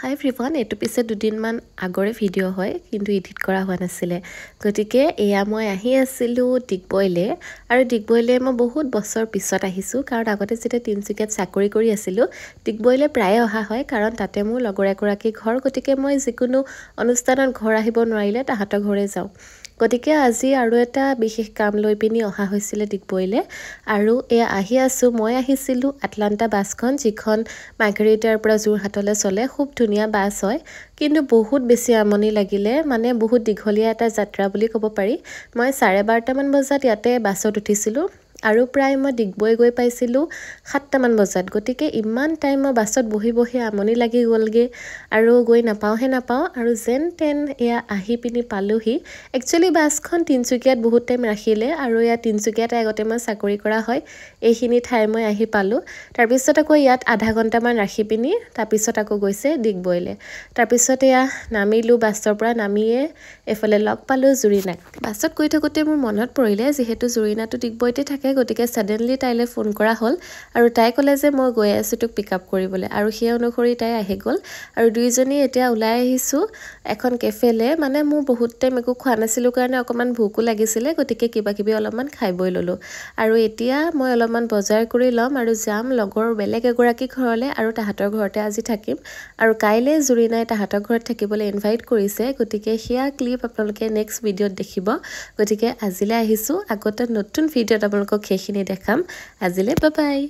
হাই everyone, এইটো পিছে দুদিনমান আগৰে ভিডিঅ' হয়, কিন্তু এডিট কৰা হোৱা নাছিলে। গতিকে এয়া মই আহি আছিলোঁ ডিগবৈলৈ, আৰু ডিগবৈলৈ মই বহুত বছৰ পিছত আহিছোঁ, কাৰণ আগতে যেতিয়া তিনিচুকীয়াত চাকৰি কৰি আছিলোঁ, ডিগবৈলৈ প্ৰায়ে অহা হয়, কাৰণ তাতে মোৰ লগৰ এগৰাকী ঘৰ। গতিকে মই যিকোনো অনুষ্ঠানত ঘৰ আহিব নোৱাৰিলে তাহাঁতৰ ঘৰে যাওঁ। গতিকে আজি আৰু এটা বিশেষ কাম লৈ পিনি অহা হৈছিলে ডিগবৈলৈ, আৰু এয়া আহি আছোঁ। মই আহিছিলোঁ আটলাণ্টা বাছখন, যিখন মাৰ্ঘেৰিটাৰ পৰা যোৰহাটলৈ চলে। খুব ধুনীয়া বাছ হয়, কিন্তু বহুত বেছি আমনি লাগিলে, মানে বহুত দীঘলীয়া এটা যাত্ৰা বুলি ক'ব পাৰি। মই 12:30মান বজাত ইয়াতে বাছত উঠিছিলোঁ, আৰু প্ৰায় মই ডিগবৈ গৈ পাইছিলোঁ 7টামান বজাত। গতিকে ইমান টাইম মই বাছত বহি বহি আমনি লাগি গ'লগৈ, আৰু গৈ নাপাওঁ, আৰু যেন তেন এয়া আহি পিনি পালোহি। একচুৱেলি বাছখন তিনিচুকীয়াত বহুত টাইম ৰাখিলে, আৰু ইয়াত তিনিচুকীয়াতে আগতে মই চাকৰি কৰা হয়, এইখিনি ঠাই মই আহি পালোঁ। তাৰপিছত আকৌ ইয়াত আধা ঘণ্টামান ৰাখি পিনি তাৰপিছত আকৌ গৈছে ডিগবৈলৈ। তাৰপিছত এয়া নামিলোঁ, বাছৰ পৰা নামিয়ে এইফালে লগ পালোঁ জুৰিনাক। বাছত গৈ থাকোঁতে মোৰ মনত পৰিলে, যিহেতু জুৰিনাটো ডিগবৈতে থাকে, গতিকে ছাডেনলি তাইলৈ ফোন কৰা হ'ল, আৰু তাই ক'লে যে মই গৈ আছোঁ তোক পিক আপ কৰিবলৈ, আৰু সেই অনুসৰি তাই আহি গ'ল। আৰু দুয়োজনী এতিয়া ওলাই আহিছোঁ এখন কেফেলৈ। মানে মোৰ বহুত টাইম একো খোৱা নাছিলোঁ কাৰণে অকণমান ভোকো লাগিছিলে, গতিকে কিবাকিবি অলপমান খাই বৈ ল'লোঁ। আৰু এতিয়া মই অলপমান বজাৰ কৰি ল'ম আৰু যাম লগৰ বেলেগ এগৰাকী ঘৰলৈ, আৰু তাহাঁতৰ ঘৰতে আজি থাকিম। আৰু কাইলৈ জুৰিনাই তাহাঁতৰ ঘৰত থাকিবলৈ ইনভাইট কৰিছে, গতিকে সেয়া ক্লিপ আপোনালোকে নেক্সট ভিডিঅ'ত দেখিব। গতিকে আজিলৈ আহিছোঁ, আগতে নতুন ভিডিঅ'ত আপোনালোকক সেইখিনি দেখাম। আজিলৈ বাই বাই।